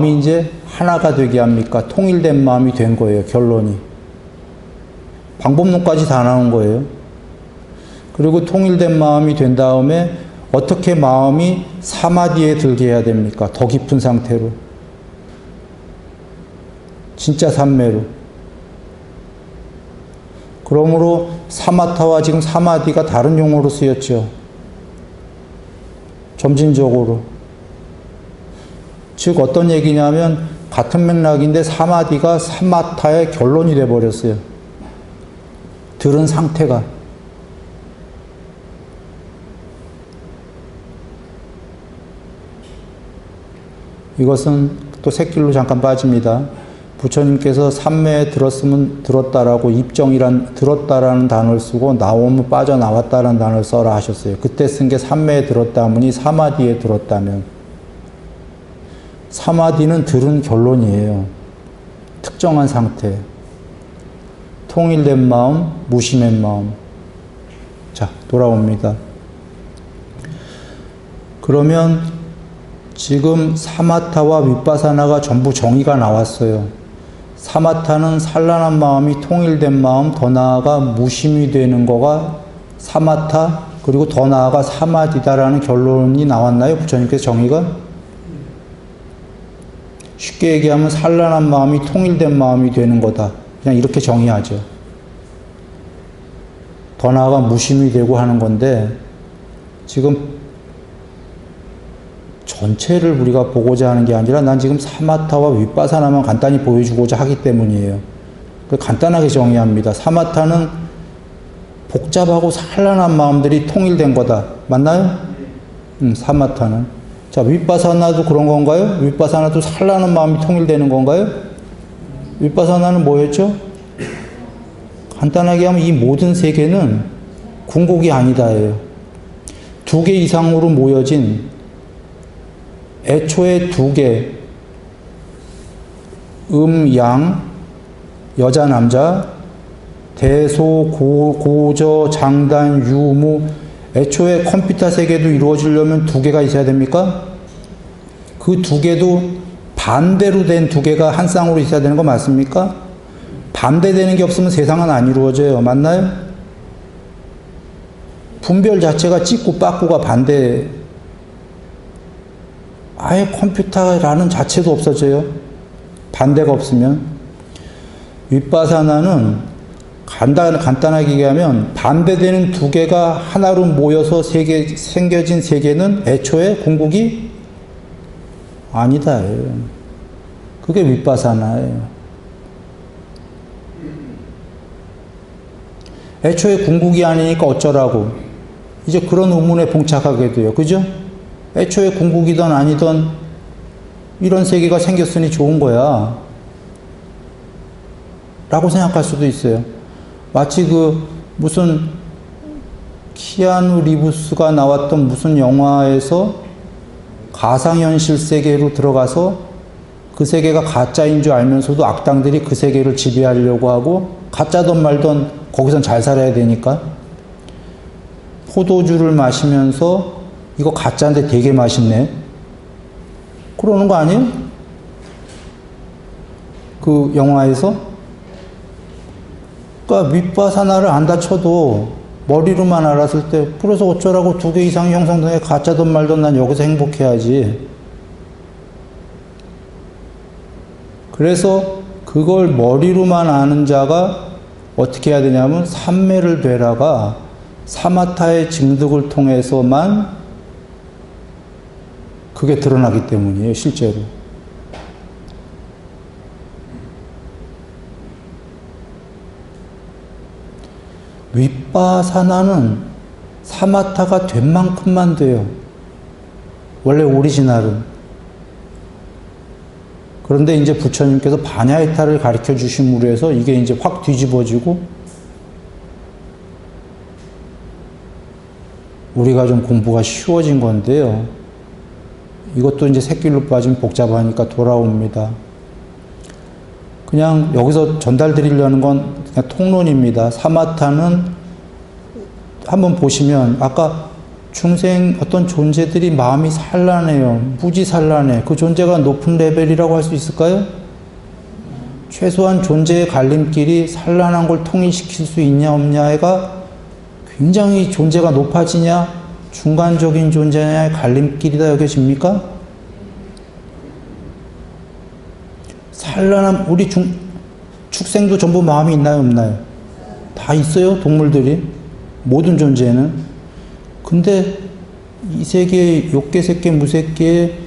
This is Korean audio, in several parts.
마음이 이제 하나가 되게 합니까? 통일된 마음이 된 거예요, 결론이. 방법론까지 다 나온 거예요. 그리고 통일된 마음이 된 다음에 어떻게 마음이 사마디에 들게 해야 됩니까? 더 깊은 상태로. 진짜 삼매로. 그러므로 사마타와 지금 사마디가 다른 용어로 쓰였죠. 점진적으로. 즉 어떤 얘기냐면 같은 맥락인데 사마디가 사마타의 결론이 돼버렸어요. 들은 상태가. 이것은 또 새길로 잠깐 빠집니다. 부처님께서 삼매에 들었으면 들었다라고 입정이란 들었다라는 단어를 쓰고 나오면 빠져나왔다라는 단어를 써라 하셨어요. 그때 쓴 게 삼매에 들었다면이 사마디에 들었다면. 사마디는 들은 결론이에요. 특정한 상태. 통일된 마음, 무심한 마음. 자, 돌아옵니다. 그러면 지금 사마타와 윗바사나가 전부 정의가 나왔어요. 사마타는 산란한 마음이 통일된 마음, 더 나아가 무심이 되는 거가 사마타, 그리고 더 나아가 사마디다라는 결론이 나왔나요? 부처님께서 정의가? 쉽게 얘기하면 산란한 마음이 통일된 마음이 되는 거다. 그냥 이렇게 정의하죠. 더 나아가 무심이 되고 하는 건데 지금 전체를 우리가 보고자 하는 게 아니라 난 지금 사마타와 윗바사나만 간단히 보여주고자 하기 때문이에요. 간단하게 정의합니다. 사마타는 복잡하고 산란한 마음들이 통일된 거다. 맞나요? 사마타는. 자, 윗바사나도 그런 건가요? 윗바사나도 산란한 마음이 통일되는 건가요? 윗바사나는 뭐였죠? 간단하게 하면 이 모든 세계는 궁극이 아니다예요. 두 개 이상으로 모여진 애초에 두 개, 양, 여자, 남자, 대소, 고저, 장단, 유무, 애초에 컴퓨터 세계도 이루어지려면 두 개가 있어야 됩니까? 그 두 개도 반대로 된 두 개가 한 쌍으로 있어야 되는 거 맞습니까? 반대되는 게 없으면 세상은 안 이루어져요. 맞나요? 분별 자체가 찍고 빠꾸가 반대. 아예 컴퓨터라는 자체도 없어져요. 반대가 없으면. 윗바사나는 간단하게 얘기하면 반대되는 두 개가 하나로 모여서 생겨진 세계는 애초에 궁극이 아니다. 그게 윗바사나예요. 애초에 궁극이 아니니까 어쩌라고. 이제 그런 의문에 봉착하게 돼요. 그죠? 애초에 궁극이든 아니든 이런 세계가 생겼으니 좋은 거야. 라고 생각할 수도 있어요. 마치 무슨 키아누 리브스가 나왔던 무슨 영화에서 가상현실 세계로 들어가서 그 세계가 가짜인 줄 알면서도 악당들이 그 세계를 지배하려고 하고 가짜든 말든 거기선 잘 살아야 되니까 포도주를 마시면서 이거 가짜인데 되게 맛있네. 그러는 거 아니에요? 그 영화에서? 그러니까 윗바사나를 안 다쳐도 머리로만 알았을 때 그래서 어쩌라고 두 개 이상이 형성되는 가짜든 말든 난 여기서 행복해야지. 그래서 그걸 머리로만 아는 자가 어떻게 해야 되냐면 삼매를 되라가 사마타의 증득을 통해서만 그게 드러나기 때문이에요, 실제로. 윗바사나는 사마타가 된 만큼만 돼요. 원래 오리지널은. 그런데 이제 부처님께서 바냐이타를 가르쳐 주심으로 해서 이게 이제 확 뒤집어지고 우리가 좀 공부가 쉬워진 건데요. 이것도 이제 새길로 빠지면 복잡하니까 돌아옵니다. 그냥 여기서 전달드리려는 건 그냥 통론입니다. 사마타는 한번 보시면 아까 중생 어떤 존재들이 마음이 산란해요. 무지 산란해. 그 존재가 높은 레벨이라고 할 수 있을까요? 최소한 존재의 갈림길이 산란한 걸 통일시킬 수 있냐 없냐가 굉장히 존재가 높아지냐 중간적인 존재냐의 갈림길이다 여겨집니까? 산란한 우리 축생도 전부 마음이 있나요 없나요? 다 있어요 동물들이 모든 존재는. 근데 이 세계 욕계 색계 무색계의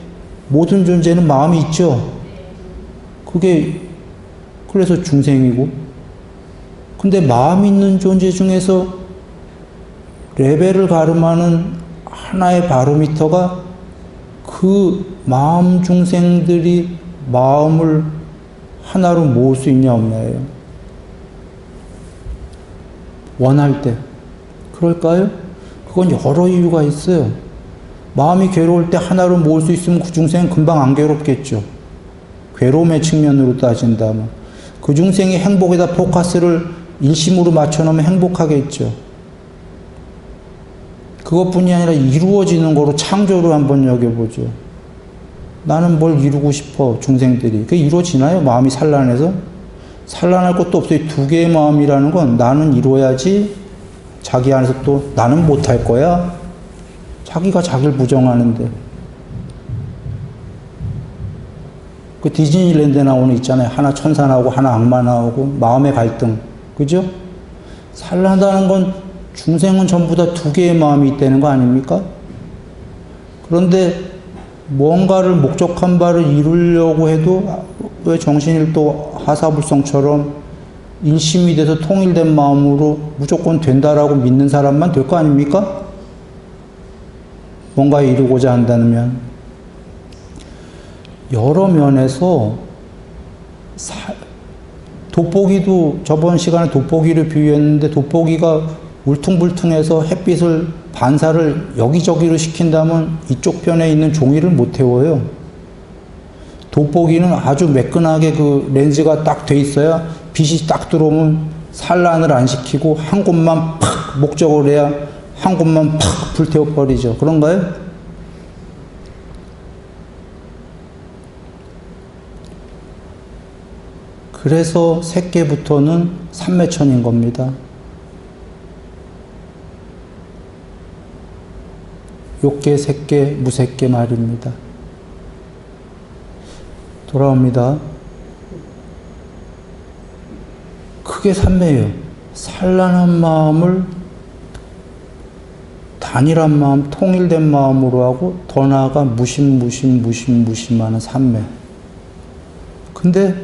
모든 존재는 마음이 있죠. 그게 그래서 중생이고. 근데 마음 있는 존재 중에서 레벨을 가름하는 하나의 바로미터가 그 마음 중생들이 마음을 하나로 모을 수 있냐 없냐예요. 원할 때. 그럴까요? 그건 여러 이유가 있어요. 마음이 괴로울 때 하나로 모을 수 있으면 그 중생은 금방 안 괴롭겠죠. 괴로움의 측면으로 따진다면. 그 중생이 행복에다 포커스를 일심으로 맞춰놓으면 행복하겠죠. 그것뿐이 아니라 이루어지는 거로 창조를 한번 여겨보죠. 나는 뭘 이루고 싶어 중생들이. 그게 이루어지나요? 마음이 산란해서? 산란할 것도 없어요. 두 개의 마음이라는 건 나는 이루어야지 자기 안에서 또 나는 못할 거야. 자기가 자기를 부정하는데. 그 디즈니랜드에 나오는 있잖아요. 하나 천사 나오고 하나 악마 나오고 마음의 갈등. 그죠? 산란하다는 건 중생은 전부 다 두 개의 마음이 있다는 거 아닙니까? 그런데 뭔가를 목적한 바를 이루려고 해도 왜 정신일 또 하사불성처럼 일심이 돼서 통일된 마음으로 무조건 된다라고 믿는 사람만 될 거 아닙니까? 뭔가 이루고자 한다면 여러 면에서 돋보기도 저번 시간에 돋보기를 비유했는데 돋보기가 울퉁불퉁해서 햇빛을 반사를 여기저기로 시킨다면 이쪽 편에 있는 종이를 못 태워요. 돋보기는 아주 매끈하게 그 렌즈가 딱 돼 있어야 빛이 딱 들어오면 산란을 안 시키고 한 곳만 팍 목적을 해야 한 곳만 팍 불태워버리죠. 그런가요? 그래서 새끼부터는 삼매천인 겁니다. 욕계, 색계, 무색계 말입니다. 돌아옵니다. 크게 삼매예요. 산란한 마음을 단일한 마음, 통일된 마음으로 하고 더 나아가 무심하는 삼매. 근데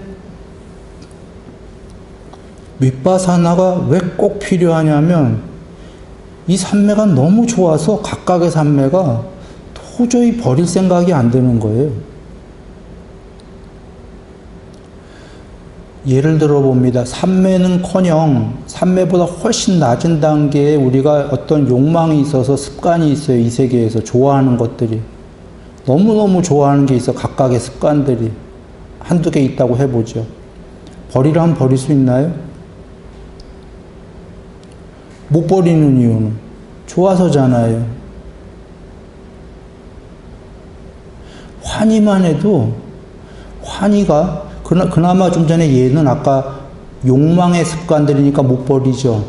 윗바사나가 왜 꼭 필요하냐면 이 삼매가 너무 좋아서 각각의 삼매가 도저히 버릴 생각이 안 드는 거예요. 예를 들어 봅니다. 삼매는커녕 삼매보다 훨씬 낮은 단계에 우리가 어떤 욕망이 있어서 습관이 있어요. 이 세계에서 좋아하는 것들이. 너무너무 좋아하는 게 있어. 각각의 습관들이. 한두 개 있다고 해보죠. 버리라면 버릴 수 있나요? 못 버리는 이유는 좋아서잖아요. 환희만 해도 환희가 그나마 좀 전에 얘는 아까 욕망의 습관들이니까 못 버리죠.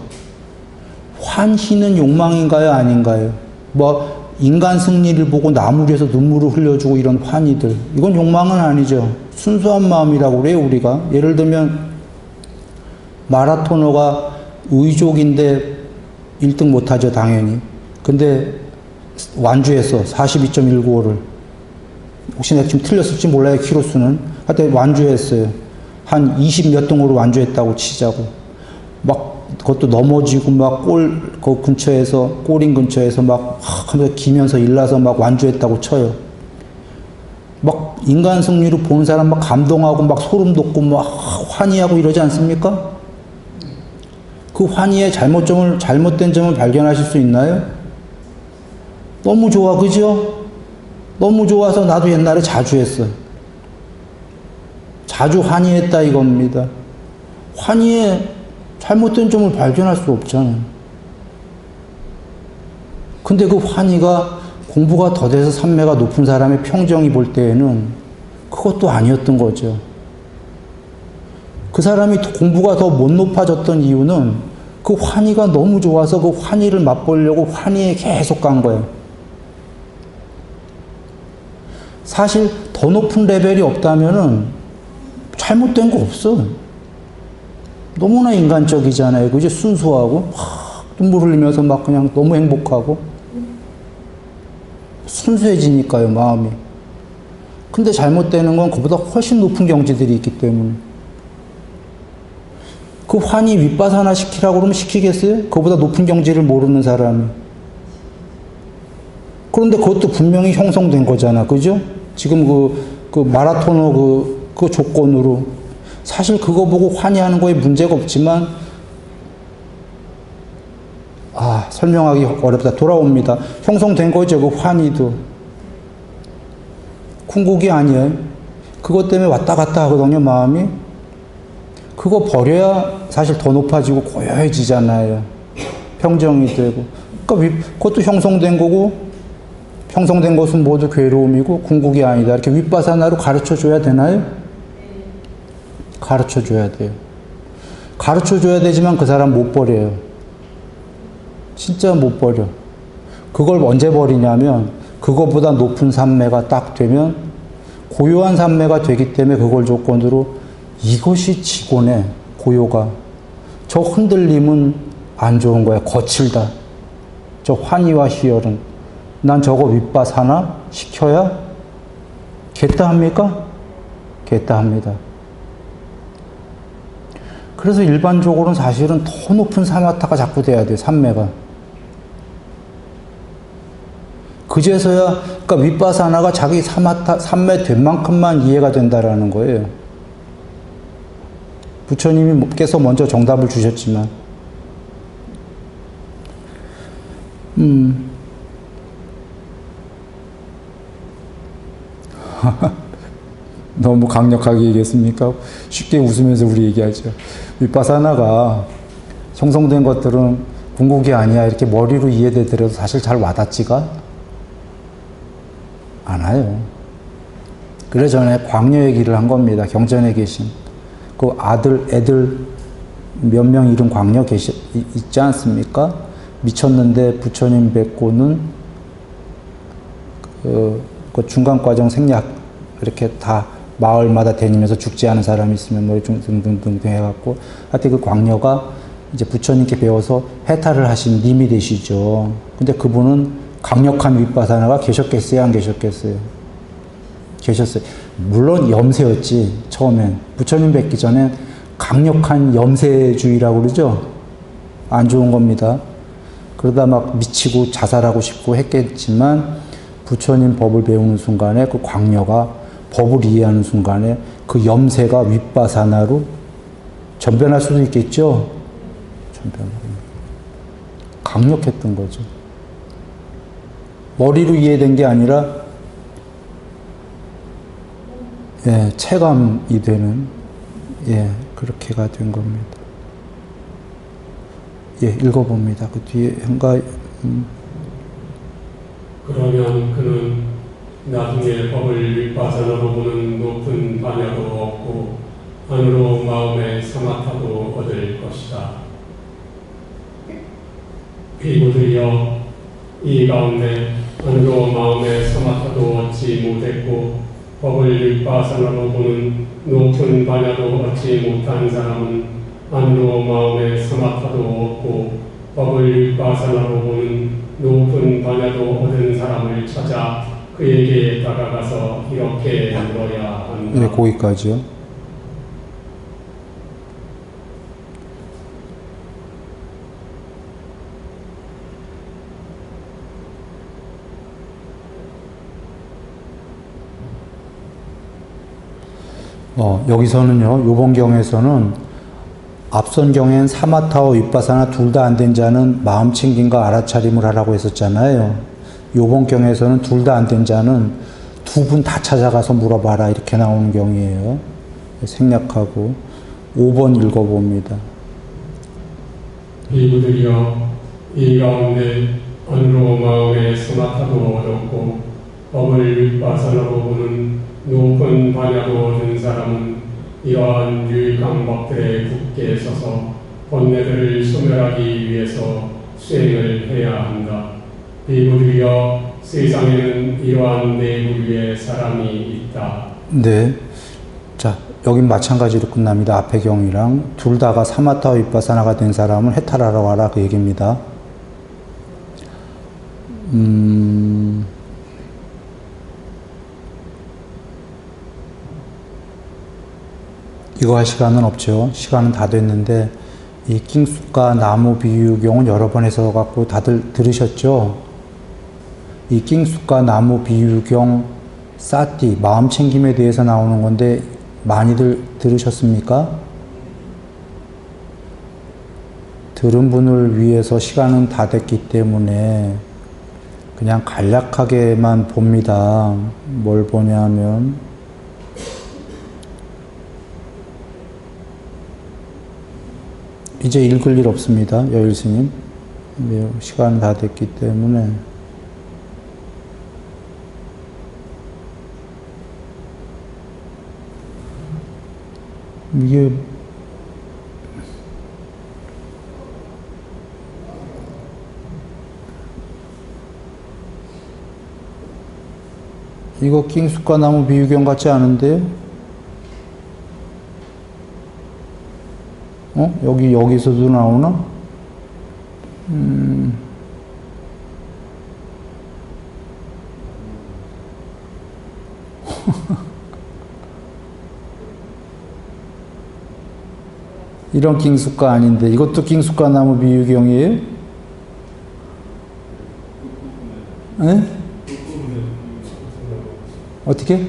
환희는 욕망인가요? 아닌가요? 뭐 인간 승리를 보고 나무 위에서 눈물을 흘려주고 이런 환희들. 이건 욕망은 아니죠. 순수한 마음이라고 그래요, 우리가. 예를 들면 마라토너가 의족인데 1등 못하죠, 당연히. 근데 완주했어. 42.195를. 혹시 내가 지금 틀렸을지 몰라요, 키로수는. 하여튼 완주했어요. 한 20 몇 등으로 완주했다고 치자고. 막 그것도 넘어지고 막 그 근처에서, 골인 근처에서 막 하면서 기면서 일나서 막 완주했다고 쳐요. 막 인간 승리로 본 사람 막 감동하고 막 소름 돋고 막 환희하고 이러지 않습니까? 그 환희의 잘못된 점을 발견하실 수 있나요? 너무 좋아, 그죠? 너무 좋아서 나도 옛날에 자주 했어요. 자주 환희했다 이겁니다. 환희의 잘못된 점을 발견할 수 없잖아요. 근데 그 환희가 공부가 더 돼서 삼매가 높은 사람의 평정이 볼 때에는 그것도 아니었던 거죠. 그 사람이 공부가 더 못 높아졌던 이유는 그 환희가 너무 좋아서 그 환희를 맛보려고 환희에 계속 간 거예요. 사실 더 높은 레벨이 없다면은 잘못된 거 없어. 너무나 인간적이잖아요. 그죠? 순수하고 눈물 흘리면서 막 그냥 너무 행복하고 순수해지니까요, 마음이. 근데 잘못되는 건 그보다 훨씬 높은 경지들이 있기 때문에. 그 환희 윗바사나 시키라고 그러면 시키겠어요? 그보다 높은 경지를 모르는 사람이. 그런데 그것도 분명히 형성된 거잖아. 그죠? 지금 그 마라토너 그 조건으로. 사실 그거 보고 환희하는 거에 문제가 없지만, 설명하기 어렵다. 돌아옵니다. 형성된 거죠. 그 환희도. 궁극이 아니에요. 그것 때문에 왔다 갔다 하거든요, 마음이. 그거 버려야 사실 더 높아지고 고요해지잖아요. 평정이 되고. 그러니까 그것도 형성된 거고, 형성된 것은 모두 괴로움이고 궁극이 아니다. 이렇게 윗바사나로 가르쳐 줘야 되나요? 가르쳐 줘야 돼요. 가르쳐 줘야 되지만 그 사람 못 버려요. 진짜 못 버려. 그걸 언제 버리냐면, 그거보다 높은 삼매가 딱 되면, 고요한 삼매가 되기 때문에 그걸 조건으로 이것이 지고네, 고요가. 저 흔들림은 안 좋은 거야. 거칠다. 저 환희와 희열은. 난 저거 윗바사나 시켜야 겠다 합니까? 겠다 합니다. 그래서 일반적으로는 사실은 더 높은 사마타가 자꾸 돼야 돼요, 삼매가. 그제서야, 그러니까 윗바사나가 자기 삼매 된 만큼만 이해가 된다라는 거예요. 부처님께서 먼저 정답을 주셨지만, 너무 강력하게 얘기했습니까? 쉽게 웃으면서 우리 얘기하죠. 윗바사나가 형성된 것들은 궁극이 아니야. 이렇게 머리로 이해되더라도 사실 잘 와닿지가 않아요. 그래서 전에 광녀 얘기를 한 겁니다. 경전에 계신. 그 애들 몇 명 이름 광녀 있지 않습니까? 미쳤는데 부처님 뵙고는 그 중간과정 생략 이렇게 다 마을마다 다니면서 죽지 않은 사람이 있으면 뭐 등등등 해갖고 하여튼 그 광녀가 이제 부처님께 배워서 해탈을 하신 님이 되시죠. 근데 그분은 강력한 윗바사나가 계셨겠어요? 안 계셨겠어요? 계셨어요. 물론 염세였지, 처음엔. 부처님 뵙기 전엔 강력한 염세주의라고 그러죠? 안 좋은 겁니다. 그러다 막 미치고 자살하고 싶고 했겠지만, 부처님 법을 배우는 순간에 그 광녀가 법을 이해하는 순간에 그 염세가 윗바사나로 전변할 수도 있겠죠? 전변하고. 강력했던 거죠. 머리로 이해된 게 아니라 체감이 되는 그렇게가 된 겁니다. 읽어봅니다. 그 뒤에 그러면 그는 나중에 법을 윗바사나로 보는 높은 반야도 얻고 안으로 마음의 사마타도 얻을 것이다. 비구들이여, 이 가운데 안으로 마음의 사마타도 얻지 못했고 법을 윗바사나로 보는 높은 반야도 얻지 못한 사람은 안으로 마음의 사마타도 얻고 법을 윗바사나로 보는 높은 반야도 얻은 사람을 찾아 그에게 다가가서 이렇게 물어야 한다. 거기까지요. 여기서는요, 요번 경에서는 앞선 경엔 사마타와 윗바사나 둘 다 안 된 자는 마음 챙김과 알아차림을 하라고 했었잖아요. 요번 경에서는 둘 다 안 된 자는 두 분 다 찾아가서 물어봐라 이렇게 나오는 경이에요. 생략하고 5번 읽어봅니다. 비구들이여, 이 가운데 안으로 마음에 소나타도 얻었고 법을 윗바산으로 보는 높은 반야도 얻은 사람은 이러한 유익한 법들에 굳게 서서 번뇌들을 소멸하기 위해서 수행을 해야 한다. 비구리여 세상에는 이러한 네 부류의 사람이 있다. 네. 자, 여긴 마찬가지로 끝납니다. 앞의 경이랑 둘 다가 사마타와 윗바사나가 된 사람을 해탈하러 와라 그 얘기입니다. 이거 할 시간은 없죠. 시간은 다 됐는데 이 낑숙가 나무 비유경은 여러 번 해서 갖고 다들 들으셨죠? 이 낑숙가 나무 비유경 사띠 마음 챙김에 대해서 나오는 건데 많이들 들으셨습니까? 들은 분을 위해서 시간은 다 됐기 때문에 그냥 간략하게만 봅니다. 뭘 보냐면 이제 읽을 일 없습니다. 여일스님. 시간 다 됐기 때문에 이게 이거 낑숙가 나무 비유경 같지 않은데요? 여기서도 나오나? 이런 낑숙가 아닌데 이것도 낑숙가 나무 비유경이에요? 네? 어떻게?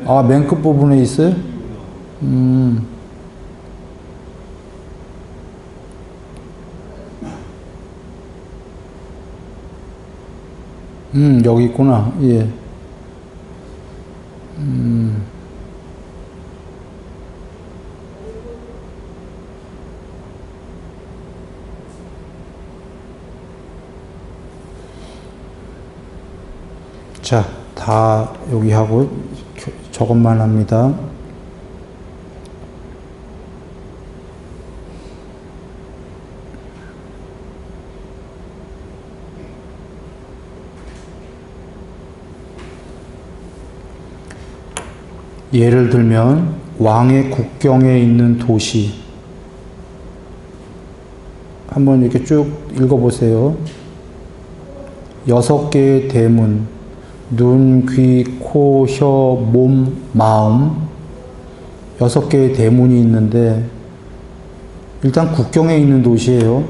아, 맨 끝부분에 있어요? 여기 있구나. 예. 자, 다 여기 하고 저것만 합니다. 예를 들면 왕의 국경에 있는 도시 한번 이렇게 쭉 읽어보세요. 6개의 대문, 눈, 귀, 코, 혀, 몸, 마음 6개의 대문이 있는데 일단 국경에 있는 도시예요.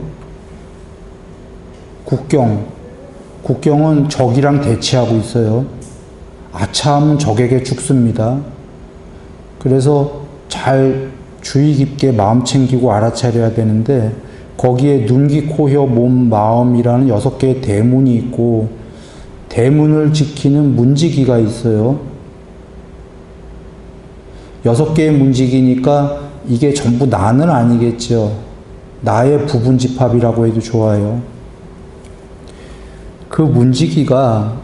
국경은 적이랑 대치하고 있어요. 아차하면 적에게 죽습니다. 그래서 잘 주의 깊게 마음 챙기고 알아차려야 되는데 거기에 눈, 귀, 코, 혀, 몸, 마음이라는 6개의 대문이 있고 대문을 지키는 문지기가 있어요. 6개의 문지기니까 이게 전부 나는 아니겠죠. 나의 부분집합이라고 해도 좋아요. 그 문지기가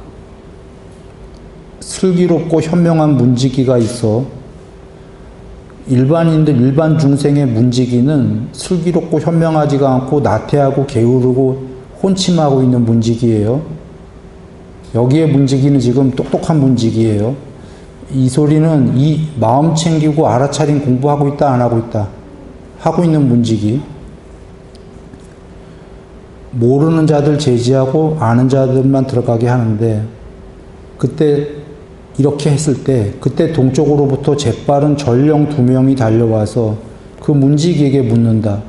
슬기롭고 현명한 문지기가 있어. 일반 중생의 문지기는 슬기롭고 현명하지가 않고 나태하고 게으르고 혼침하고 있는 문지기예요. 여기에 문지기는 지금 똑똑한 문지기예요. 이 소리는 이 마음 챙기고 알아차린 공부하고 있다 안 하고 있다 하고 있는 문지기. 모르는 자들 제지하고 아는 자들만 들어가게 하는데 그때 이렇게 했을 때 그때 동쪽으로부터 재빠른 전령 2명이 달려와서 그 문지기에게 묻는다.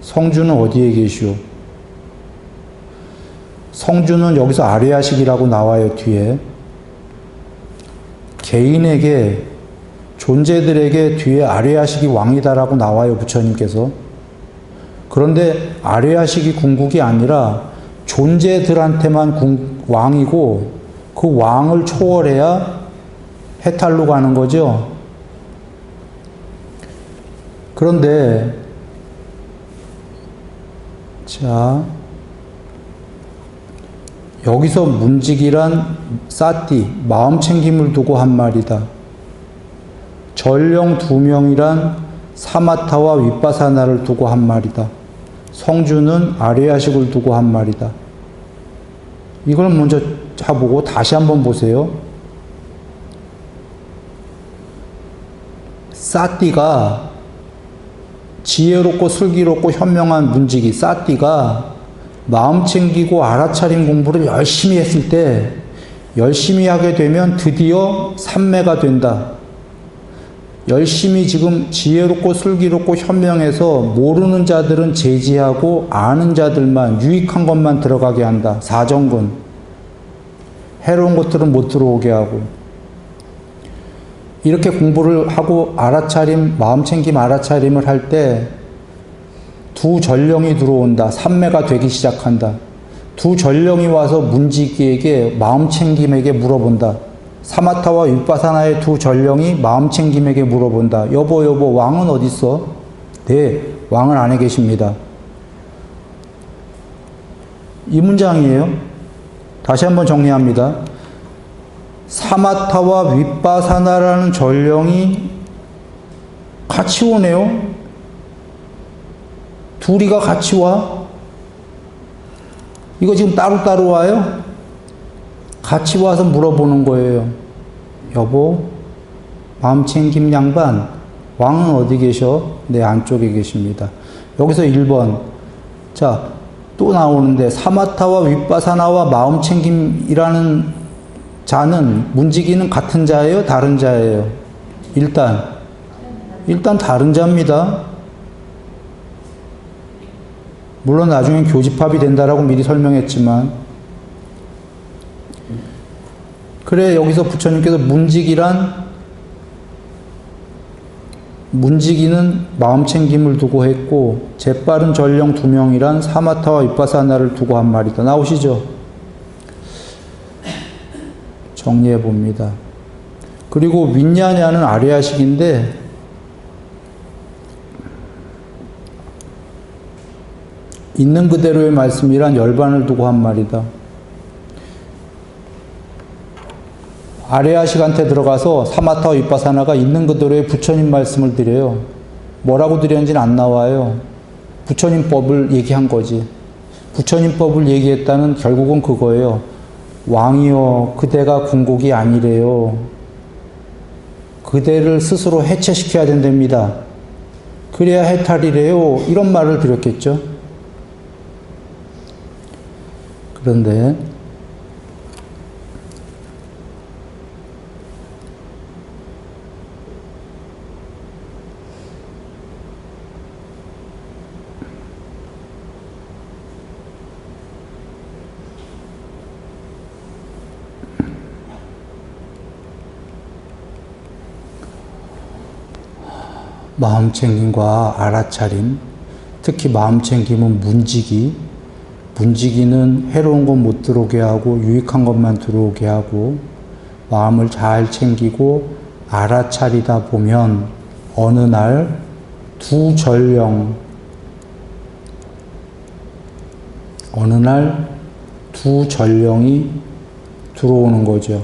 성주는 어디에 계시오? 성주는 여기서 아뢰야식이라고 나와요. 뒤에 개인에게 존재들에게 뒤에 아뢰야식이 왕이다라고 나와요. 부처님께서. 그런데 아뢰야식이 궁극이 아니라 존재들한테만 왕이고 그 왕을 초월해야 해탈로 가는 거죠. 그런데 자, 여기서 문직이란 사띠, 마음챙김을 두고 한 말이다. 전령 2명이란 사마타와 윗바사나를 두고 한 말이다. 성주는 아레야식을 두고 한 말이다. 이걸 먼저 해보고 다시 한번 보세요. 사띠가 지혜롭고 슬기롭고 현명한 문직이 사띠가 마음 챙기고 알아차림 공부를 열심히 했을 때 열심히 하게 되면 드디어 삼매가 된다. 열심히 지금 지혜롭고 슬기롭고 현명해서 모르는 자들은 제지하고 아는 자들만 유익한 것만 들어가게 한다. 사정근. 해로운 것들은 못 들어오게 하고. 이렇게 공부를 하고 알아차림, 마음챙김 알아차림을 할 때 두 전령이 들어온다. 삼매가 되기 시작한다. 두 전령이 와서 문지기에게 마음챙김에게 물어본다. 사마타와 윗바사나의 두 전령이 마음챙김에게 물어본다. 여보, 왕은 어디 있어? 네, 왕은 안에 계십니다. 이 문장이에요. 다시 한번 정리합니다. 사마타와 윗바사나라는 전령이 같이 오네요. 둘이가 같이 와. 이거 지금 따로따로 와요? 같이 와서 물어보는 거예요. 여보, 마음챙김 양반, 왕은 어디 계셔? 내 안쪽에 계십니다. 여기서 1번. 자, 또 나오는데, 사마타와 윗바사나와 마음챙김이라는 자는, 문지기는 같은 자예요? 다른 자예요? 일단 다른 자입니다. 물론 나중엔 교집합이 된다라고 미리 설명했지만, 그래, 여기서 부처님께서 문지기는 마음챙김을 두고 했고, 재빠른 전령 2명이란 사마타와 윗바사나를 두고 한 말이다. 나오시죠? 정리해 봅니다. 그리고 윈냐냐는 아레야식인데, 있는 그대로의 말씀이란 열반을 두고 한 말이다. 아레야식한테 들어가서 사마타와 윗바사나가 있는 그대로의 부처님 말씀을 드려요. 뭐라고 드렸는지는 안 나와요. 부처님 법을 얘기한 거지. 부처님 법을 얘기했다는 결국은 그거예요. 왕이여, 그대가 궁곡이 아니래요. 그대를 스스로 해체시켜야 된답니다. 그래야 해탈이래요. 이런 말을 드렸겠죠. 그런데 마음챙김과 알아차림, 특히 마음챙김은 문지기는 해로운 것 못 들어오게 하고 유익한 것만 들어오게 하고 마음을 잘 챙기고 알아차리다 보면 어느 날 두 전령이 들어오는 거죠.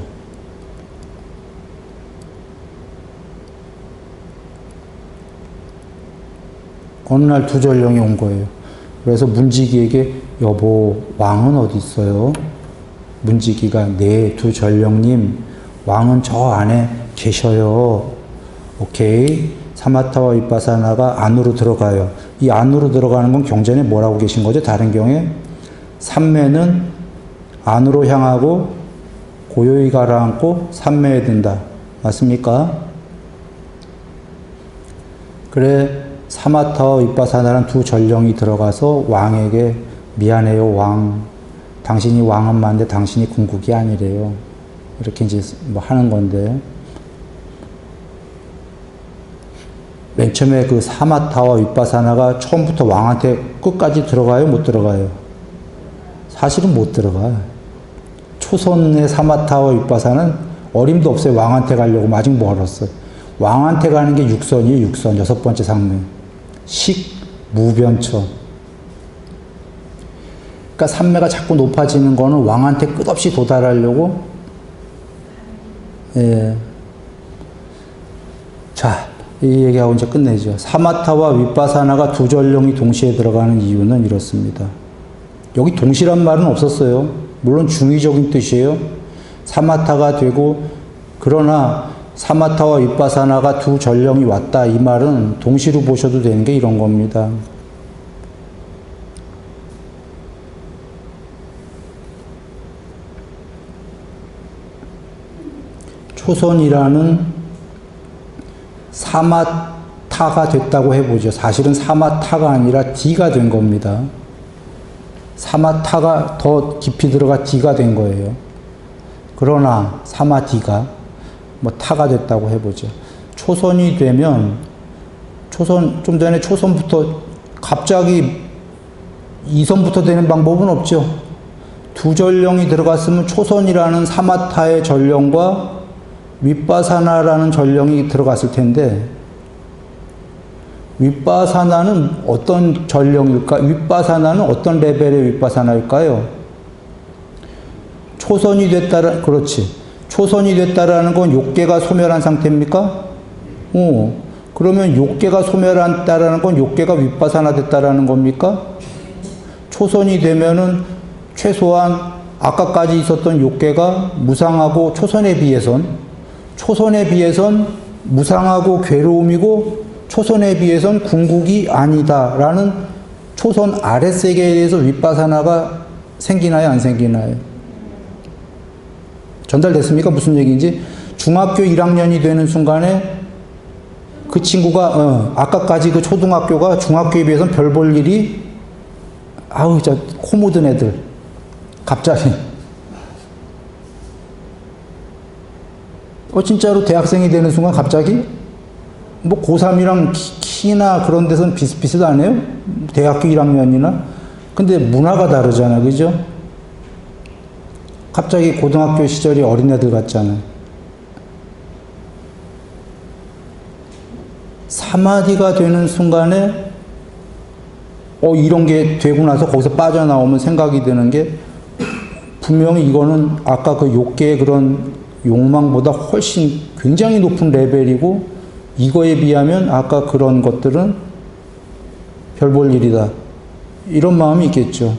어느 날 두 전령이 온 거예요. 그래서 문지기에게 여보, 왕은 어디 있어요? 문지기가 네, 두 전령님, 왕은 저 안에 계셔요. 오케이. 사마타와 윗바사나가 안으로 들어가요. 이 안으로 들어가는 건 경전에 뭐라고 계신 거죠? 다른 경에 삼매는 안으로 향하고 고요히 가라앉고 삼매에 든다. 맞습니까? 그래, 사마타와 윗바사나라는 두 전령이 들어가서 왕에게 미안해요, 왕. 당신이 왕은 맞는데 당신이 궁극이 아니래요. 이렇게 이제 뭐 하는 건데. 맨 처음에 그 사마타와 윗바사나가 처음부터 왕한테 끝까지 들어가요? 못 들어가요? 사실은 못 들어가요. 초선의 사마타와 윗바사는 어림도 없어요. 왕한테 가려고 아직 멀었어요. 왕한테 가는 게 육선이에요, 육선. 6번째 상명. 식, 무변처. 그러니까 삼매가 자꾸 높아지는 거는 왕한테 끝없이 도달하려고. 예. 자, 이 얘기하고 이제 끝내죠. 사마타와 윗바사나가 두 전령이 동시에 들어가는 이유는 이렇습니다. 여기 동시란 말은 없었어요. 물론 중의적인 뜻이에요. 사마타가 되고, 그러나 사마타와 윗바사나가 두 전령이 왔다. 이 말은 동시로 보셔도 되는 게 이런 겁니다. 초선이라는 사마타가 됐다고 해보죠. 사실은 사마타가 아니라 D가 된 겁니다. 사마타가 더 깊이 들어가 D가 된 거예요. 그러나 사마디가 뭐 타가 됐다고 해보죠. 초선이 되면 좀 전에 초선부터 갑자기 2선부터 되는 방법은 없죠. 두 전령이 들어갔으면 초선이라는 사마타의 전령과 윗바사나라는 전령이 들어갔을 텐데, 윗바사나는 어떤 전령일까? 윗바사나는 어떤 레벨의 윗바사나일까요? 초선이 됐다라, 그렇지. 초선이 됐다라는 건 욕계가 소멸한 상태입니까? 그러면 욕계가 소멸한다라는 건 욕계가 윗바사나 됐다라는 겁니까? 초선이 되면은 최소한 아까까지 있었던 욕계가 무상하고 초선에 비해선 무상하고 괴로움이고 초선에 비해선 궁극이 아니다라는 초선 아랫세계에 대해서 윗바사나가 생기나요, 안 생기나요? 전달됐습니까? 무슨 얘기인지? 중학교 1학년이 되는 순간에 그 친구가 아까까지 그 초등학교가 중학교에 비해서는 별 볼 일이, 아우 진짜 코 묻은 애들 갑자기 진짜로 대학생이 되는 순간 갑자기 뭐 고3이랑 키나 그런 데서는 비슷비슷하네요. 대학교 1학년이나. 근데 문화가 다르잖아, 그죠? 갑자기 고등학교 시절이 어린애들 같잖아. 사마디가 되는 순간에 이런 게 되고 나서 거기서 빠져나오면 생각이 드는 게, 분명히 이거는 아까 그 욕계의 그런 욕망보다 훨씬 굉장히 높은 레벨이고, 이거에 비하면 아까 그런 것들은 별 볼 일이다. 이런 마음이 있겠죠.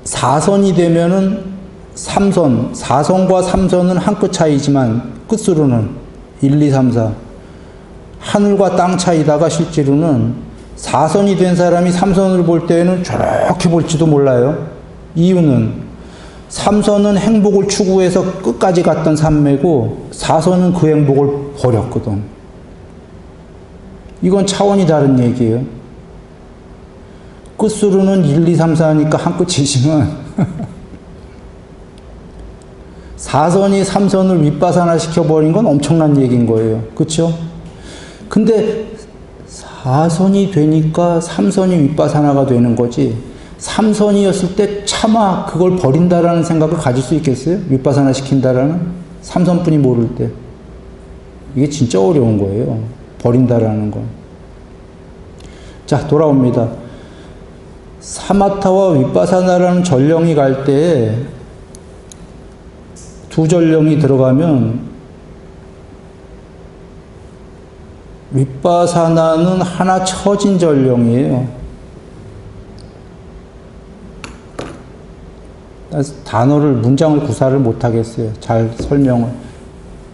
4선이 되면은 4선과 3선은 한 끗 차이지만 끝으로는 1, 2, 3, 4. 하늘과 땅 차이다가 실제로는 4선이 된 사람이 3선을 볼 때는 저렇게 볼지도 몰라요. 이유는 3선은 행복을 추구해서 끝까지 갔던 산매고 4선은 그 행복을 버렸거든. 이건 차원이 다른 얘기예요. 끝으로는 1, 2, 3, 4니까 한 끝이지만 4선이 3선을 윗바사나 시켜버린 건 엄청난 얘기인 거예요. 그렇죠? 근데 4선이 되니까 3선이 윗바사나가 되는 거지, 3선이었을 때 차마 그걸 버린다라는 생각을 가질 수 있겠어요? 윗바사나 시킨다라는? 3선뿐이 모를 때. 이게 진짜 어려운 거예요. 버린다라는 건. 자, 돌아옵니다. 사마타와 윗바사나라는 전령이 갈 때 두 전령이 들어가면 윗바사나는 하나 처진 전령이에요. 단어를, 문장을 구사를 못하겠어요. 잘 설명을.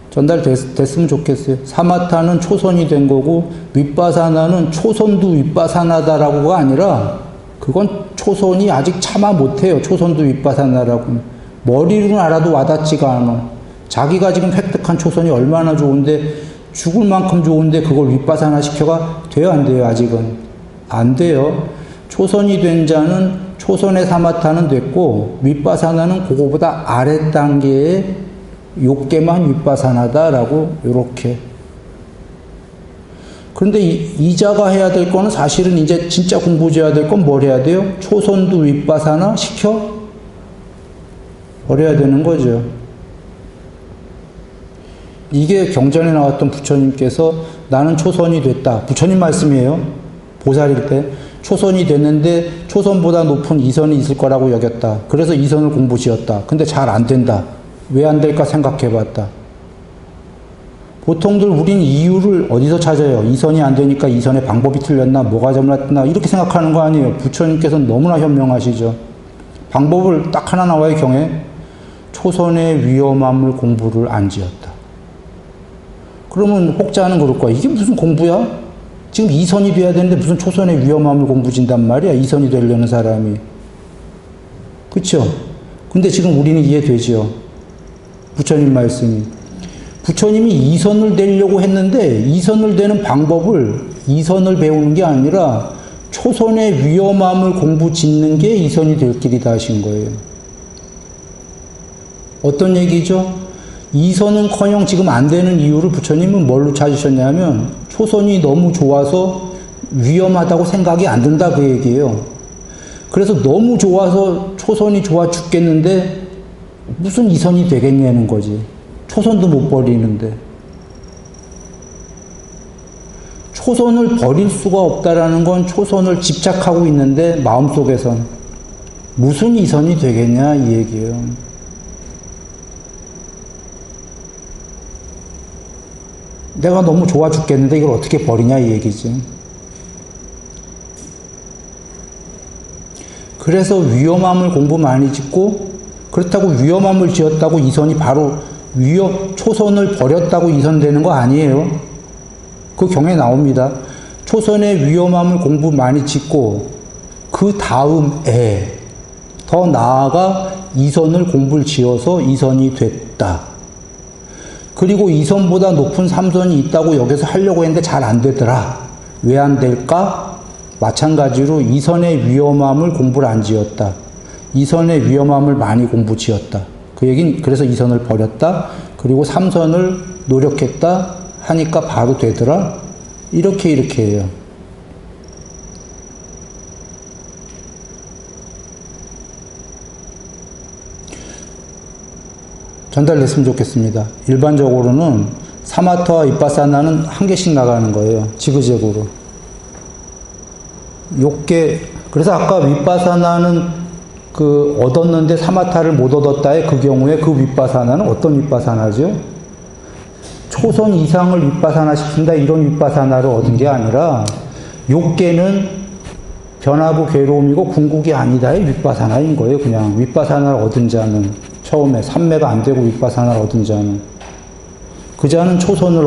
전달됐으면 좋겠어요. 사마타는 초선이 된 거고, 윗바사나는 초선도 윗바사나다라고가 아니라, 그건 초선이 아직 참아 못해요. 초선도 윗바사나라고. 머리로는 알아도 와닿지가 않아. 자기가 지금 획득한 초선이 얼마나 좋은데, 죽을 만큼 좋은데 그걸 윗바사나 시켜가 돼요, 안 돼요? 아직은 안 돼요. 초선이 된 자는, 초선의 사마타는 됐고, 윗바사나는 그거보다 아래 단계의 욕계만 윗바사나다라고, 요렇게. 그런데 이 자가 해야 될 거는, 사실은 이제 진짜 공부해야 될 건 뭘 해야 돼요? 초선도 윗바사나 시켜 버려야 되는 거죠. 이게 경전에 나왔던 부처님께서 나는 초선이 됐다. 부처님 말씀이에요. 보살일 때. 초선이 됐는데 초선보다 높은 이선이 있을 거라고 여겼다. 그래서 이선을 공부 지었다. 근데 잘 안 된다. 왜 안 될까 생각해 봤다. 보통들 우린 이유를 어디서 찾아요? 이선이 안 되니까 이선의 방법이 틀렸나? 뭐가 잘못났나? 이렇게 생각하는 거 아니에요. 부처님께서는 너무나 현명하시죠. 방법을 딱 하나 나와요, 경에. 초선의 위험함을 공부를 안 지었다. 그러면 혹자는 그럴 거야. 이게 무슨 공부야? 지금 이선이 돼야 되는데 무슨 초선의 위험함을 공부진단 말이야. 이선이 되려는 사람이. 그쵸? 근데 지금 우리는 이해되죠. 부처님 말씀이. 부처님이 이선을 되려고 했는데 이선을 되는 방법을 이선을 배우는 게 아니라 초선의 위험함을 공부 짓는 게 이선이 될 길이다 하신 거예요. 어떤 얘기죠? 이선은커녕 지금 안 되는 이유를 부처님은 뭘로 찾으셨냐면 초선이 너무 좋아서 위험하다고 생각이 안 든다 그 얘기예요. 그래서 너무 좋아서 초선이 좋아 죽겠는데 무슨 이선이 되겠냐는 거지. 초선도 못 버리는데. 초선을 버릴 수가 없다라는 건 초선을 집착하고 있는데 마음속에선 무슨 이선이 되겠냐 이 얘기예요. 내가 너무 좋아 죽겠는데 이걸 어떻게 버리냐 이 얘기지. 그래서 위험함을 공부 많이 짓고 그렇다고 위험함을 지었다고 이선이 바로 초선을 버렸다고 이선되는 거 아니에요. 그 경에 나옵니다. 초선의 위험함을 공부 많이 짓고 그 다음에 더 나아가 이선을 공부를 지어서 이선이 됐다. 그리고 이선보다 높은 삼선이 있다고 여기서 하려고 했는데 잘 안 되더라. 왜 안 될까? 마찬가지로 이선의 위험함을 공부를 안 지었다. 이선의 위험함을 많이 공부 지었다. 그 얘기는 그래서 이선을 버렸다. 그리고 삼선을 노력했다 하니까 바로 되더라. 이렇게 해요. 전달됐으면 좋겠습니다. 일반적으로는 사마타와 윗바사나는 한 개씩 나가는 거예요. 지그재그로. 그래서 아까 윗바사나는 얻었는데 사마타를 못 얻었다의 그 경우에 그 윗바사나는 어떤 윗바사나죠? 초선 이상을 윗바사나 시킨다 이런 윗바사나를 얻은 게 아니라 욕계는 변하고 괴로움이고 궁극이 아니다의 윗바사나인 거예요. 그냥 윗바사나를 얻은 자는 처음에 삼매가 안 되고 윗바사나를 얻은 자는 그 자는 초선을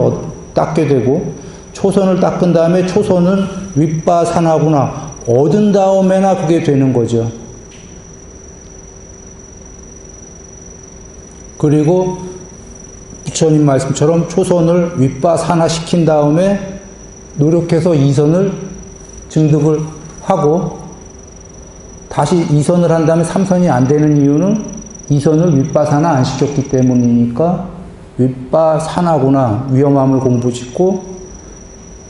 닦게 되고 초선을 닦은 다음에 초선은 윗바사나구나 얻은 다음에나 그게 되는 거죠. 그리고 부처님 말씀처럼 초선을 윗바사나 시킨 다음에 노력해서 이선을 증득을 하고 다시 이선을 한 다음에 삼선이 안 되는 이유는 이선을 윗바사나 안 시켰기 때문이니까 윗바사나구나 위험함을 공부 짓고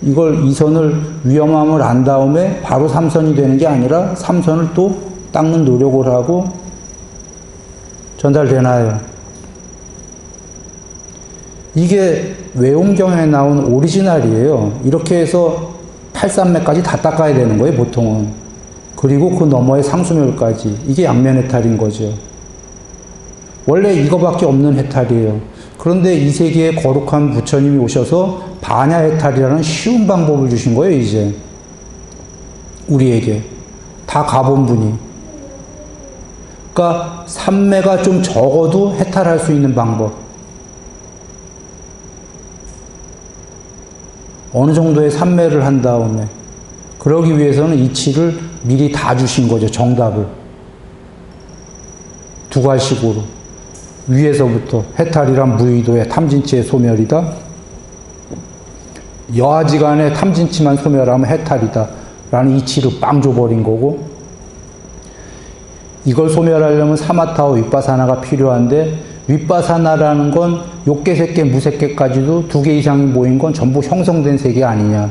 이걸 이선을 위험함을 안 다음에 바로 삼선이 되는 게 아니라 삼선을 또 닦는 노력을 하고 전달되나요? 이게 외움경에 나온 오리지널이에요. 이렇게 해서 8삼매까지 다 닦아야 되는 거예요, 보통은. 그리고 그 너머에 상수멸까지. 이게 양면해탈인 거죠. 원래 이거밖에 없는 해탈이에요. 그런데 이 세계에 거룩한 부처님이 오셔서 반야해탈이라는 쉬운 방법을 주신 거예요, 이제. 우리에게. 다 가본 분이. 그러니까 삼매가 좀 적어도 해탈할 수 있는 방법. 어느 정도의 삼매를 한 다음에 그러기 위해서는 이치를 미리 다 주신 거죠. 정답을. 두 가지식으로. 위에서부터 해탈이란 무의도의 탐진치의 소멸이다. 여하지간에 탐진치만 소멸하면 해탈이다. 라는 이치를 빵 줘버린 거고 이걸 소멸하려면 사마타와 윗바사나가 필요한데 윗바사나라는 건 욕계, 색계, 무색계까지도 2개 이상이 모인 건 전부 형성된 세계 아니냐.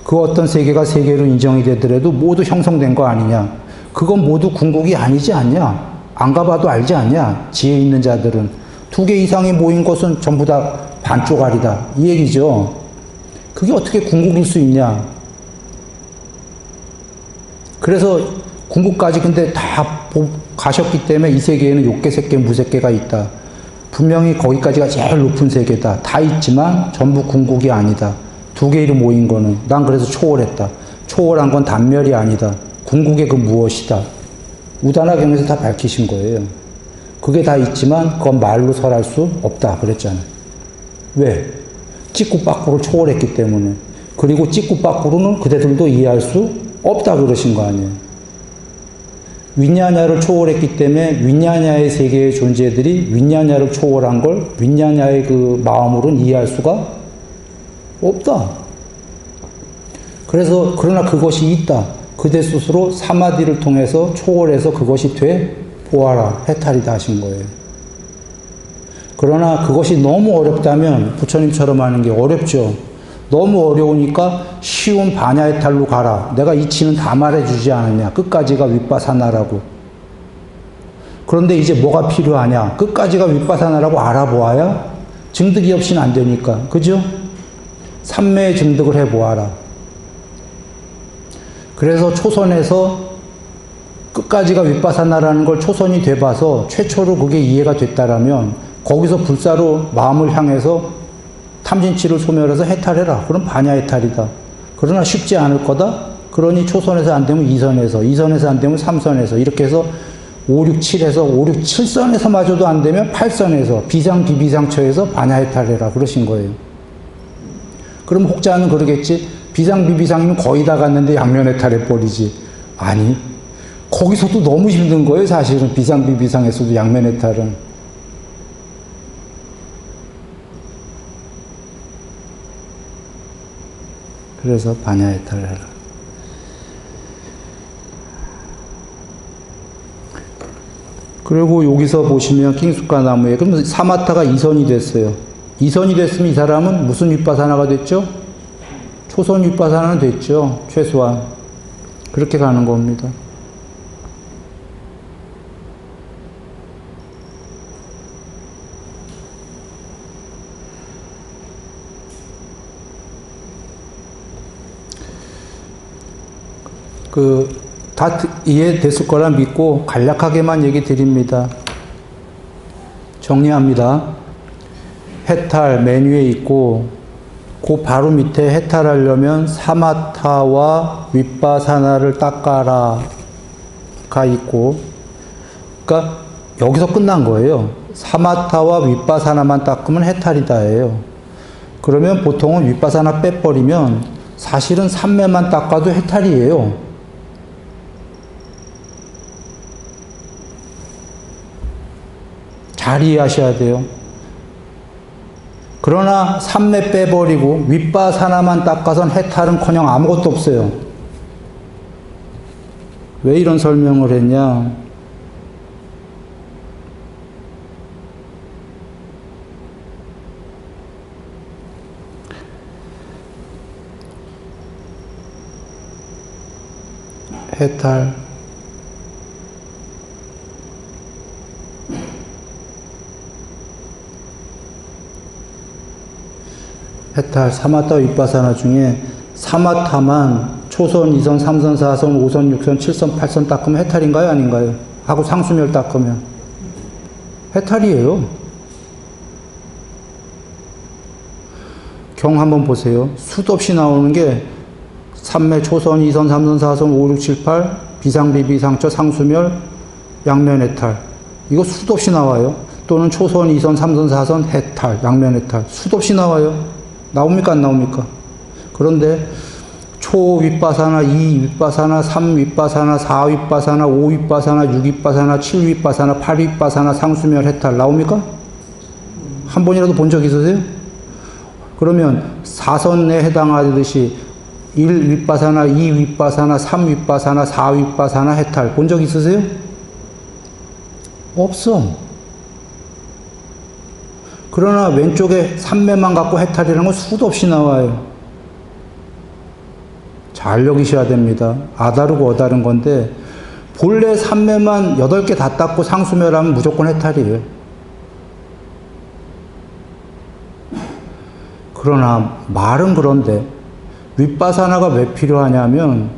그 어떤 세계가 세계로 인정이 되더라도 모두 형성된 거 아니냐. 그건 모두 궁극이 아니지 않냐. 안 가봐도 알지 않냐. 지혜 있는 자들은. 2개 이상이 모인 것은 전부 다 반쪽알이다. 이 얘기죠. 그게 어떻게 궁극일 수 있냐. 그래서 궁극까지 근데 다 가셨기 때문에 이 세계에는 욕계, 색계, 무색계가 있다. 분명히 거기까지가 제일 높은 세계다. 다 있지만 전부 궁극이 아니다. 두 개로 모인 거는 난 그래서 초월했다. 초월한 건 단멸이 아니다. 궁극의 그 무엇이다. 우다나경에서 다 밝히신 거예요. 그게 다 있지만 그건 말로 설할 수 없다 그랬잖아요. 왜? 찍고 빠꾸를 초월했기 때문에. 그리고 찍고 빠꾸로는 그대들도 이해할 수 없다 그러신 거 아니에요. 윈냐냐를 초월했기 때문에 윈냐냐의 세계의 존재들이 윈냐냐를 초월한 걸 윈냐냐의 그 마음으로는 이해할 수가 없다. 그래서 그러나 그것이 있다. 그대 스스로 사마디를 통해서 초월해서 그것이 돼 보아라. 해탈이다 하신 거예요. 그러나 그것이 너무 어렵다면 부처님처럼 하는 게 어렵죠. 너무 어려우니까 쉬운 반야해탈로 가라. 내가 이치는 다 말해주지 않았냐. 끝까지가 윗바사나라고. 그런데 이제 뭐가 필요하냐. 끝까지가 윗바사나라고 알아보아야 증득이 없이는 안 되니까. 그죠? 삼매의 증득을 해보아라. 그래서 초선에서 끝까지가 윗바사나라는 걸 초선이 돼봐서 최초로 그게 이해가 됐다라면 거기서 불사로 마음을 향해서 탐진치를 소멸해서 해탈해라. 그럼 반야해탈이다. 그러나 쉽지 않을 거다. 그러니 초선에서 안 되면 2선에서, 2선에서 안 되면 3선에서 이렇게 해서 5, 6, 7에서 5, 6, 7선에서 마저도 안 되면 8선에서 비상, 비비상처에서 반야해탈해라. 그러신 거예요. 그럼 혹자는 그러겠지. 비상, 비비상이면 거의 다 갔는데 양면해탈해버리지. 아니, 거기서도 너무 힘든 거예요. 사실은 비상, 비비상에서도 양면해탈은. 그래서 반야해탈을 해라. 그리고 여기서 보시면 킹수가 나무에 그럼 사마타가 2선이 됐어요. 2선이 됐으면 이 사람은 무슨 윗바사나가 됐죠? 초선 윗바사나는 됐죠. 최소한. 그렇게 가는 겁니다. 다 이해됐을 거라 믿고 간략하게만 얘기 드립니다. 정리합니다. 해탈 맨 위에 있고, 그 바로 밑에 해탈하려면 사마타와 윗바사나를 닦아라 가 있고, 그러니까 여기서 끝난 거예요. 사마타와 윗바사나만 닦으면 해탈이다예요. 그러면 보통은 윗바사나 빼버리면 사실은 삼매만 닦아도 해탈이에요. 잘 이해하셔야 돼요. 그러나 삼매 빼버리고 윗바사나만 닦아선 해탈은커녕 아무것도 없어요. 왜 이런 설명을 했냐? 해탈 사마타 윗바사나 중에 사마타만 초선, 2선, 3선, 4선, 5선, 6선, 7선, 8선 닦으면 해탈인가요? 아닌가요? 하고 상수멸 닦으면 해탈이에요. 경 한번 보세요. 수도 없이 나오는 게 3매, 초선, 2선, 3선, 4선, 5, 6, 7, 8 비상, 비비상처, 상수멸, 양면 해탈. 이거 수도 없이 나와요. 또는 초선, 2선, 3선, 4선 해탈, 양면 해탈. 수도 없이 나와요. 나옵니까? 안 나옵니까? 그런데 초 윗바사나, 2 윗바사나, 3 윗바사나, 4 윗바사나, 5 윗바사나, 6 윗바사나, 7 윗바사나, 8 윗바사나, 상수멸 해탈 나옵니까? 한 번이라도 본 적 있으세요? 그러면 4선에 해당하듯이 1 윗바사나, 2 윗바사나, 3 윗바사나, 4 윗바사나 해탈 본 적 있으세요? 없어. 그러나 왼쪽에 3매만 갖고 해탈이라는 건 수도 없이 나와요. 잘 여기셔야 됩니다. 아다르고 어다른 건데 본래 3매만 8개 다 닦고 상수멸하면 무조건 해탈이에요. 그러나 말은 그런데 윗바사나가 왜 필요하냐면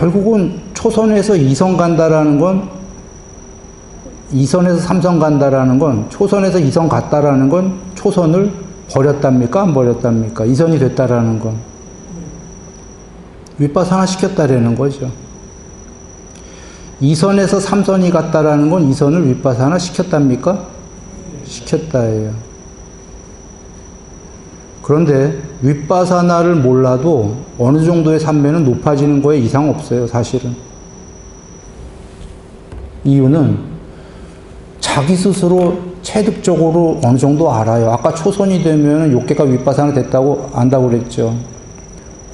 결국은 초선에서 2선 간다라는 건, 2선에서 3선 간다라는 건, 초선에서 2선 갔다라는 건 초선을 버렸답니까? 안 버렸답니까? 2선이 됐다라는 건. 윗바사나 시켰다라는 거죠. 2선에서 3선이 갔다라는 건 2선을 윗바사나 시켰답니까? 시켰다예요. 그런데 윗바사나를 몰라도 어느 정도의 산매는 높아지는 거에 이상 없어요, 사실은. 이유는 자기 스스로 체득적으로 어느 정도 알아요. 아까 초선이 되면 요괴가 윗바사나 됐다고 안다고 그랬죠.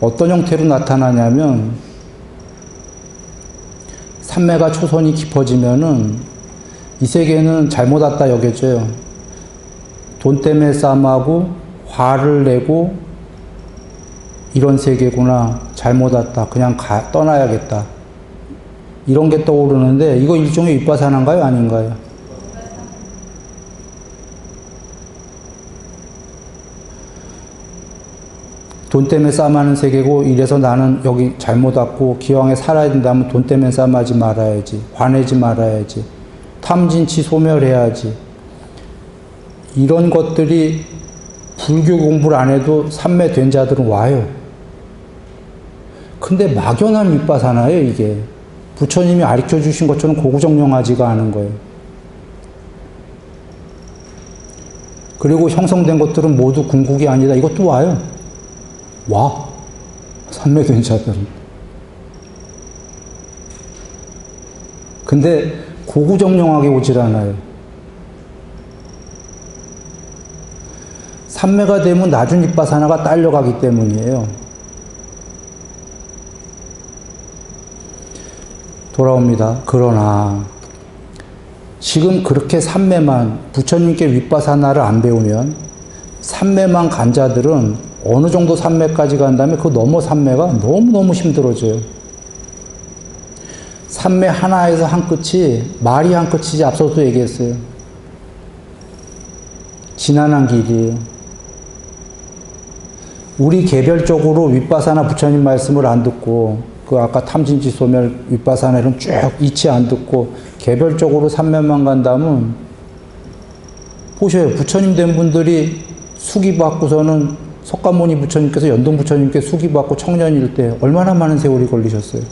어떤 형태로 나타나냐면 산매가 초선이 깊어지면은 이 세계는 잘못 왔다 여겨져요. 돈 때문에 싸움하고 화를 내고 이런 세계구나. 잘못 왔다. 그냥 떠나야겠다. 이런 게 떠오르는데 이거 일종의 윗바사나인가요? 아닌가요? 돈 때문에 싸움하는 세계고 이래서 나는 여기 잘못 왔고 기왕에 살아야 된다면 돈 때문에 싸움하지 말아야지. 화내지 말아야지. 탐진치 소멸해야지. 이런 것들이 불교 공부를 안 해도 삼매된 자들은 와요. 근데 막연한 윗바사나예요, 이게. 부처님이 가르쳐 주신 것처럼 고구정령하지가 않은 거예요. 그리고 형성된 것들은 모두 궁극이 아니다. 이것도 와요. 와. 삼매된 자들은. 근데 고구정령하게 오질 않아요. 삼매가 되면 낮은 윗바사나가 딸려가기 때문이에요. 돌아옵니다. 그러나 지금 그렇게 삼매만 부처님께 윗바사나를 안 배우면 삼매만 간 자들은 어느 정도 삼매까지 간 다음에 그 넘어 삼매가 너무너무 힘들어져요. 삼매 하나에서 한 끝이 말이 한 끝이지 앞서도 얘기했어요. 지난한 길이에요. 우리 개별적으로 윗바사나 부처님 말씀을 안 듣고 그 아까 탐진치 소멸 윗바사나 이런 쭉 이치 안 듣고 개별적으로 삼매만 간다면 보셔요. 부처님 된 분들이 수기 받고서는 석가모니 부처님께서 연동 부처님께 수기 받고 청년일 때 얼마나 많은 세월이 걸리셨어요.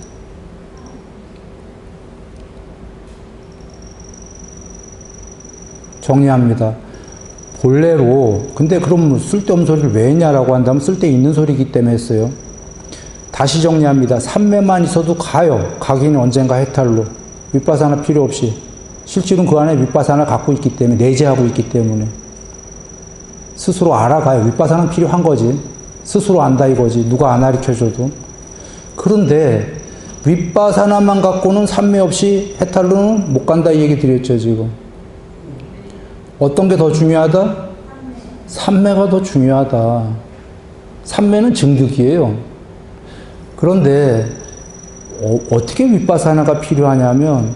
정리합니다. 본래로 근데 그럼 쓸데없는 소리를 왜 했냐라고 한다면 쓸데있는 소리이기 때문에 했어요. 다시 정리합니다. 삼매만 있어도 가요. 가기는 언젠가 해탈로. 윗바사나 필요 없이. 실질은 그 안에 윗바사나 갖고 있기 때문에 내재하고 있기 때문에 스스로 알아가요. 윗바사는 필요한 거지. 스스로 안다 이거지. 누가 안 가르쳐줘도. 그런데 윗바사나만 갖고는 삼매 없이 해탈로는 못 간다 이 얘기 드렸죠 지금. 어떤 게 더 중요하다? 삼매가 더 중요하다. 삼매는 증득이에요. 그런데 어떻게 윗바사나가 필요하냐면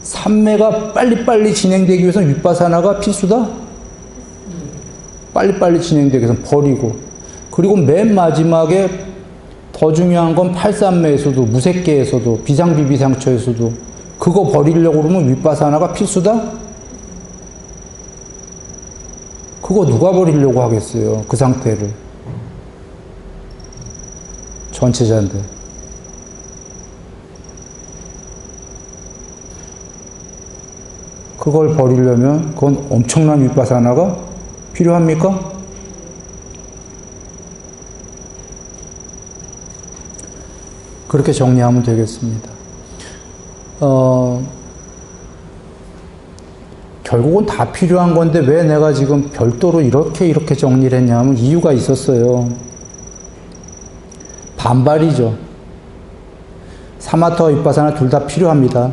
삼매가 빨리빨리 진행되기 위해서는 윗바사나가 필수다? 빨리빨리 진행되기 위해서는 버리고 그리고 맨 마지막에 더 중요한 건 팔삼매에서도 무색계에서도 비상비비상처에서도 그거 버리려고 그러면 윗바사나가 필수다? 그거 누가 버리려고 하겠어요? 그 상태를. 전체자인데. 그걸 버리려면 그건 엄청난 윗바사나가 필요합니까? 그렇게 정리하면 되겠습니다. 결국은 다 필요한 건데 왜 내가 지금 별도로 이렇게 정리를 했냐면 이유가 있었어요. 반발이죠. 사마타와 윗바사나 둘 다 필요합니다.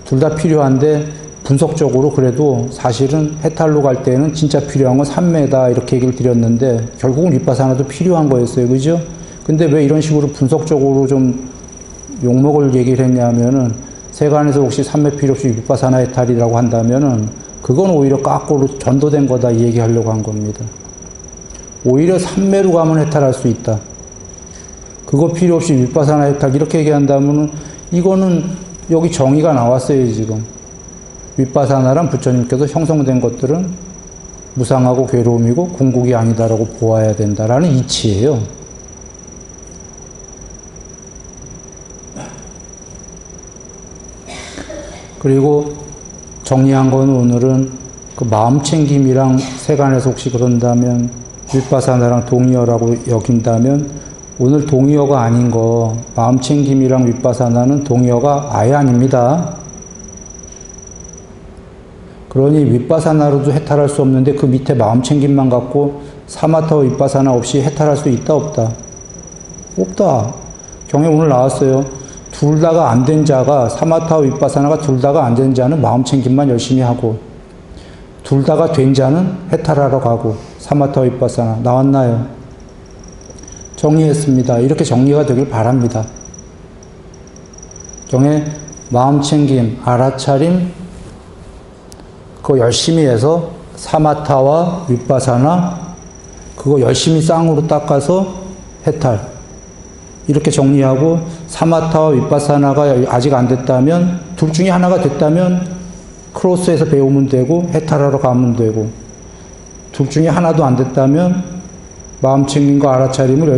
둘 다 필요한데 분석적으로 그래도 사실은 해탈로 갈 때는 진짜 필요한 건 삼매다 이렇게 얘기를 드렸는데 결국은 윗바사나도 필요한 거였어요. 그죠? 근데 왜 이런 식으로 분석적으로 좀 욕먹을 얘기를 했냐면은 세간에서 혹시 삼매 필요 없이 윗바사나 해탈이라고 한다면은 그건 오히려 까꼬로 전도된 거다 이 얘기하려고 한 겁니다. 오히려 삼매로 가면 해탈할 수 있다. 그거 필요 없이 윗바사나 해탈 이렇게 얘기한다면은 이거는 여기 정의가 나왔어요 지금. 윗바사나란 부처님께서 형성된 것들은 무상하고 괴로움이고 궁극이 아니다라고 보아야 된다라는 이치예요. 그리고 정리한 건 오늘은 그 마음 챙김이랑 세간에서 혹시 그런다면 윗바사나랑 동의어라고 여긴다면 오늘 동의어가 아닌 거 마음 챙김이랑 윗바사나는 동의어가 아예 아닙니다. 그러니 윗바사나로도 해탈할 수 없는데 그 밑에 마음 챙김만 갖고 사마타와 윗바사나 없이 해탈할 수 있다 없다? 없다. 경에 오늘 나왔어요. 둘 다가 안 된 자가 사마타와 윗바사나가 둘 다가 안 된 자는 마음 챙김만 열심히 하고 둘 다가 된 자는 해탈하러 가고 사마타와 윗바사나 나왔나요? 정리했습니다. 이렇게 정리가 되길 바랍니다. 경에 마음 챙김, 알아차림 그거 열심히 해서 사마타와 윗바사나 그거 열심히 쌍으로 닦아서 해탈 이렇게 정리하고 사마타와 윗바사나가 아직 안 됐다면 둘 중에 하나가 됐다면 크로스에서 배우면 되고 해탈하러 가면 되고 둘 중에 하나도 안 됐다면 마음 챙김과 알아차림을 열심히